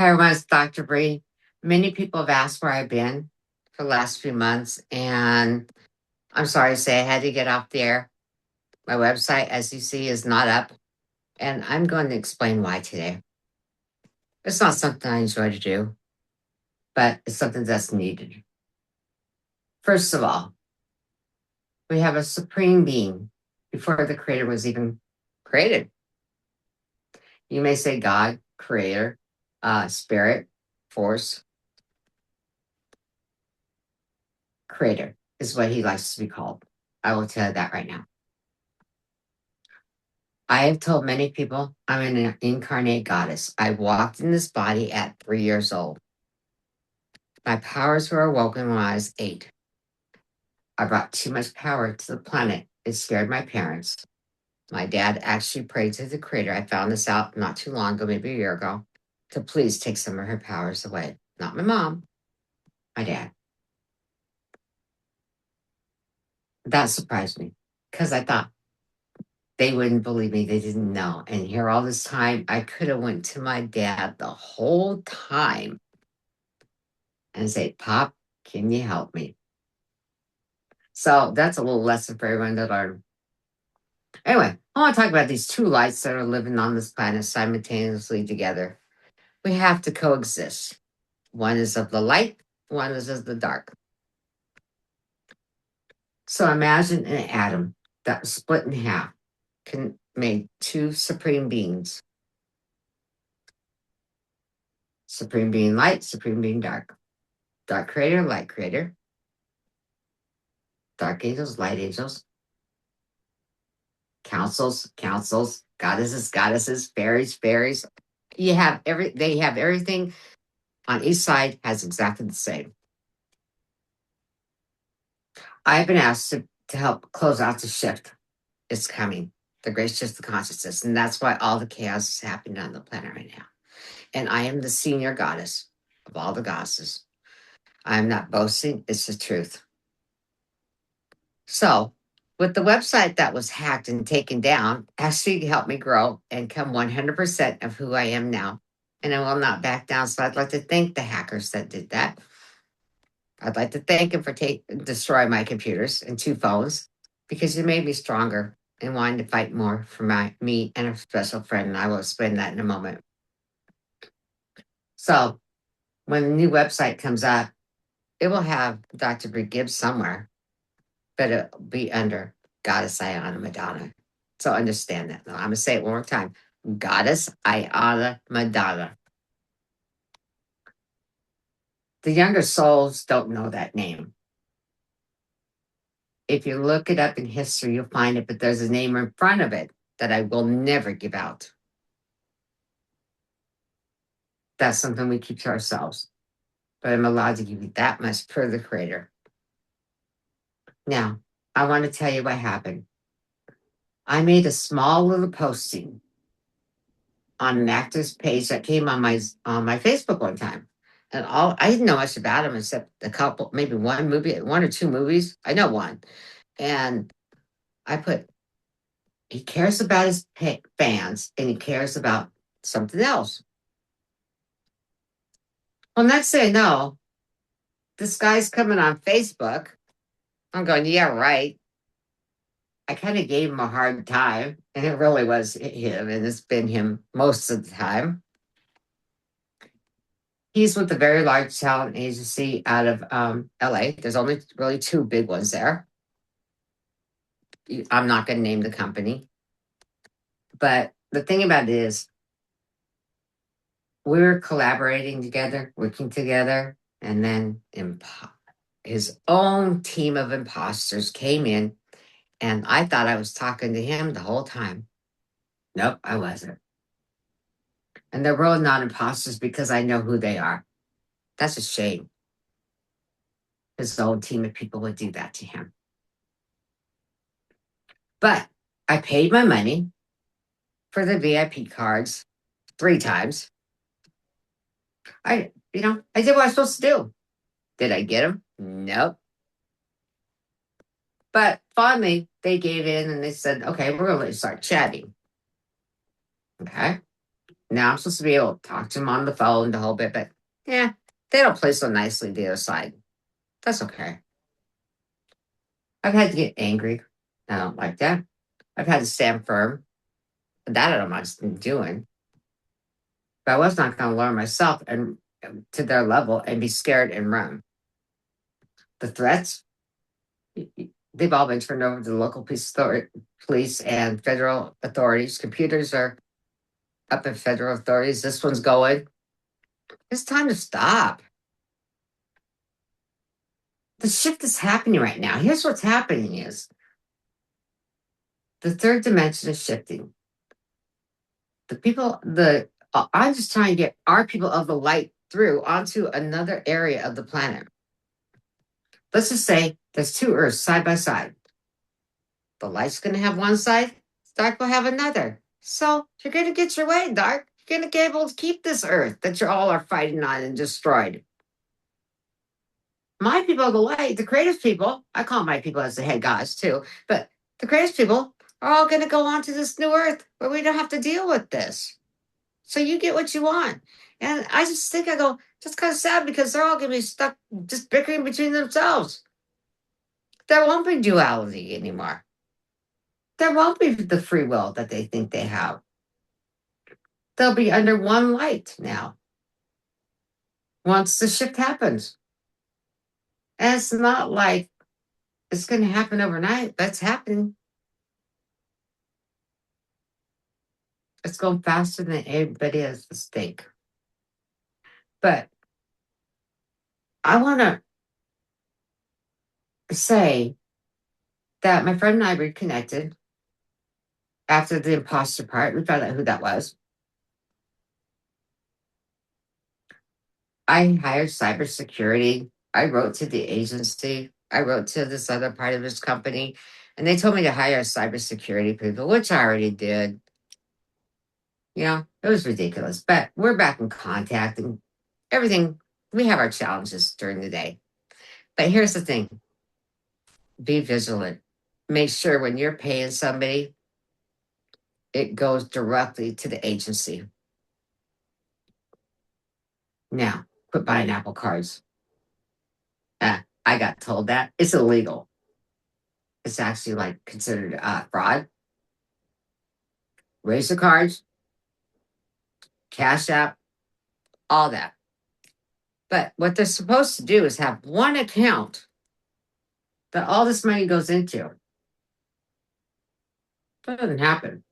Hi, everyone. It's Dr. Brie. Many people have asked where I've been for the last few months, and I'm sorry to say I had to get off the air. My website, as you see, is not up, and I'm going to explain why today. It's not something I enjoy to do, but it's something that's needed. First of all, we have a supreme being before the creator was even created. You may say God, creator, spirit, force, creator is what he likes to be called. I will tell you that right now. I have told many people I'm an incarnate goddess. I walked in this body at 3 years old. My powers were awoken when I was 8. I brought too much power to the planet. It scared my parents. My dad actually prayed to the creator. I found this out not too long ago, maybe a year ago, to please take some of her powers away. Not my mom, my dad. That surprised me because I thought they wouldn't believe me. They didn't know. And here all this time, I could have went to my dad the whole time and say, Pop, can you help me? So that's a little lesson for everyone to learn. Anyway, I want to talk about these two lights that are living on this planet simultaneously together. We have to coexist. One is of the light, one is of the dark. So imagine an atom that was split in half, can make two supreme beings. Supreme being light, supreme being dark. Dark creator, light creator. Dark angels, light angels. Councils, goddesses, fairies. They have everything on each side has exactly the same. I've been asked to help close out the shift. It's coming, the great shift of consciousness. And that's why all the chaos is happening on the planet right now. And I am the senior goddess of all the goddesses. I'm not boasting, it's the truth. So, with the website that was hacked and taken down, actually helped me grow and come 100% of who I am now. And I will not back down. So, I'd like to thank the hackers that did that. I'd like to thank them for destroy my computers and 2 phones because it made me stronger and wanting to fight more for me and a special friend. And I will explain that in a moment. So, when the new website comes up, it will have Dr. Brie Gibbs somewhere, but it'll be under Goddess Iana Madonna. So understand that. Now, I'm going to say it one more time. Goddess Iana Madonna. The younger souls don't know that name. If you look it up in history, you'll find it, but there's a name in front of it that I will never give out. That's something we keep to ourselves. But I'm allowed to give you that much per the creator. Now, I want to tell you what happened. I made a small little posting on an actor's page that came on my Facebook one time. And I didn't know much about him except a couple, maybe one or two movies. I know one. And I put, he cares about his fans and he cares about something else. Well, next thing I know, this guy's coming on Facebook. I'm going, yeah, right. I kind of gave him a hard time, and it really was him, and it's been him most of the time. He's with a very large talent agency out of LA. There's only really two big ones there. I'm not going to name the company. But the thing about it is, we're collaborating together, working together, and then his own team of imposters came in, and I thought I was talking to him the whole time. Nope, I wasn't. And they're really not imposters because I know who they are. That's a shame. His own team of people would do that to him. But I paid my money for the VIP cards 3 times. I did what I was supposed to do. Did I get them? Nope. But finally, they gave in and they said, okay, we're going to start chatting. Okay. Now I'm supposed to be able to talk to them on the phone the whole bit, but yeah, they don't play so nicely the other side. That's okay. I've had to get angry. I don't like that. I've had to stand firm. That I don't mind doing. But I was not going to lower myself and to their level and be scared and run. The threats, they've all been turned over to the local police and federal authorities. Computers are up in federal authorities. This one's going. It's time to stop. The shift is happening right now. Here's what's happening is the third dimension is shifting. I'm just trying to get our people of the light through onto another area of the planet. Let's just say there's two Earths side by side. The light's going to have one side, dark will have another. So you're going to get your way, dark. You're going to be able to keep this Earth that you all are fighting on and destroyed. My people of the light, the creative people, I call my people as the head gods too, but the creative people are all going to go on to this new Earth where we don't have to deal with this. So you get what you want. And I just think, I go, just kind of sad because they're all going to be stuck just bickering between themselves. There won't be duality anymore. There won't be the free will that they think they have. They'll be under one light now once the shift happens. And it's not like it's going to happen overnight. That's happening. It's going faster than anybody has to think. But I want to say that my friend and I reconnected after the imposter part. We found out who that was. I hired cybersecurity. I wrote to the agency. I wrote to this other part of his company, and they told me to hire cybersecurity people, which I already did. You know, it was ridiculous, but we're back in contact and everything. We have our challenges during the day. But here's the thing, be vigilant. Make sure when you're paying somebody, it goes directly to the agency. Now, quit buying Apple cards. I got told that it's illegal. It's actually like considered fraud. Razor cards, Cash App, all that. But what they're supposed to do is have one account that all this money goes into. That doesn't happen.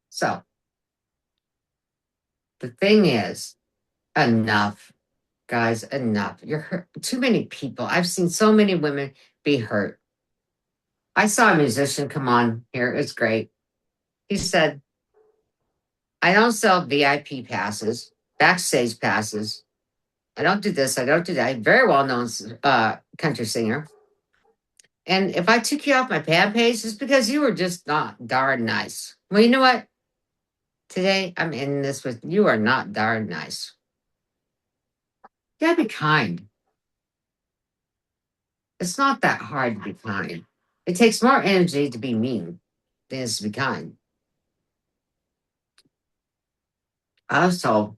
So the thing is, enough, guys, enough. You're hurt. Too many people. I've seen so many women be hurt. I saw a musician come on here. It's great. He said, I don't sell VIP passes, backstage passes. I don't do this. I don't do that. Very well known country singer. And if I took you off my fan page, it's because you were just not darn nice. Well, you know what? Today I'm in this with you are not darn nice. You gotta be kind. It's not that hard to be kind. It takes more energy to be mean than it is to be kind. I was told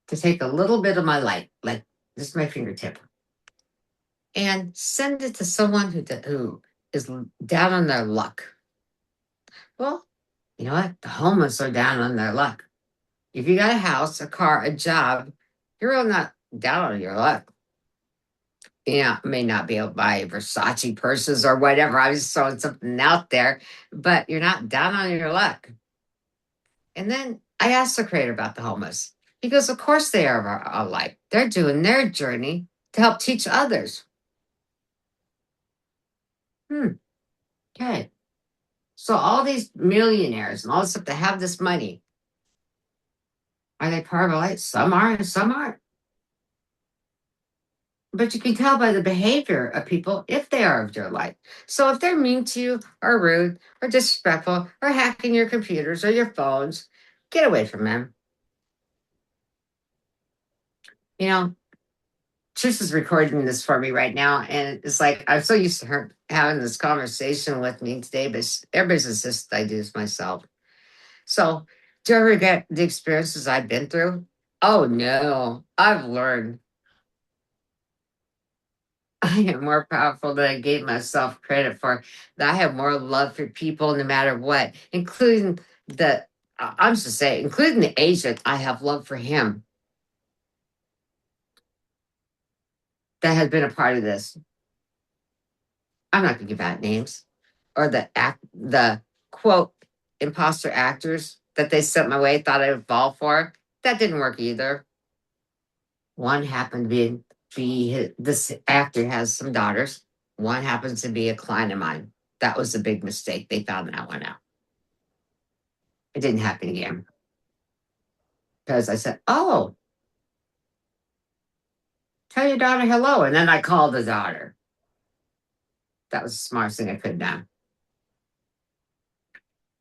to take a little bit of my light, like just my fingertip, and send it to someone who is down on their luck. Well, you know what? The homeless are down on their luck. If you got a house, a car, a job, you're really not down on your luck. You know, may not be able to buy Versace purses or whatever. I was throwing something out there, but you're not down on your luck. And then I asked the creator about the homeless. He goes, of course they are alike. They're doing their journey to help teach others. Okay. So all these millionaires and all this stuff that have this money, are they part of a light? Some are and some aren't. But you can tell by the behavior of people if they are of your light. So if they're mean to you or rude or disrespectful or hacking your computers or your phones, get away from them. You know, Trish is recording this for me right now, and it's like I'm so used to her having this conversation with me today, but everybody's insisted I do this myself. So, do I regret the experiences I've been through? Oh no, I've learned I am more powerful than I gave myself credit for. That I have more love for people no matter what, including the, I'm just saying, including the agent, I have love for him that has been a part of this. I'm not going to give out names or the quote imposter actors that they sent my way, thought I would fall for. That didn't work either. One happened to this actor has some daughters. One happens to be a client of mine. That was a big mistake. They found that one out. It didn't happen again because I said, "Oh, tell your daughter hello," and then I called the daughter. That was the smartest thing I could have done.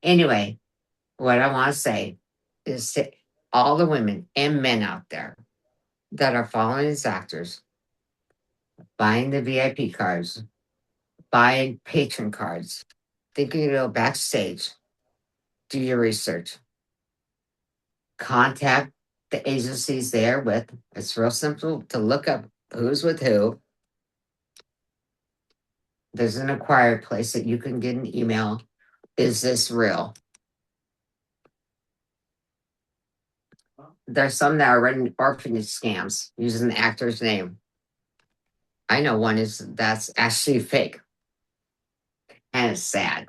Anyway, what I want to say is to all the women and men out there that are following these actors, buying the VIP cards, buying patron cards, thinking you go backstage, do your research, contact the agencies they're with. It's real simple to look up who's with who. There's an inquiry place that you can get an email. Is this real? There's some that are running orphanage scams using the actor's name. I know one is that's actually fake, and it's sad.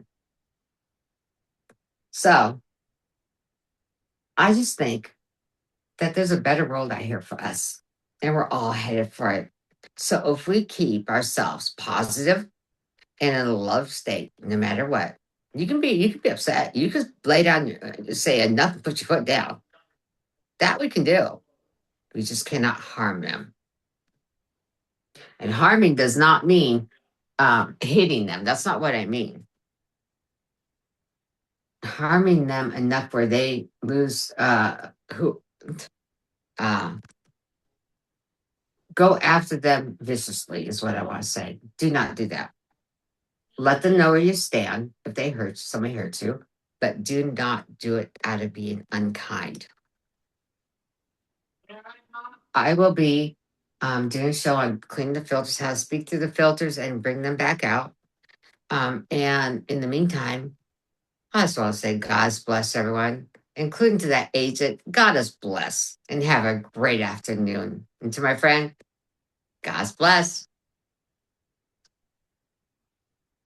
So I just think that there's a better world out here for us, and we're all headed for it. So if we keep ourselves positive and in a love state, no matter what, you can be upset. You can lay down, say enough, and put your foot down. That we can do. We just cannot harm them. And harming does not mean hitting them. That's not what I mean. Harming them enough where they lose who uh, go after them viciously is what I want to say. Do not do that. Let them know where you stand if they hurt somebody hurts you, but do not do it out of being unkind. I will be doing a show on cleaning the filters, how to speak through the filters and bring them back out. And in the meantime, I just want to say God's bless everyone, including to that agent. God is bless and have a great afternoon. And to my friend, God's bless.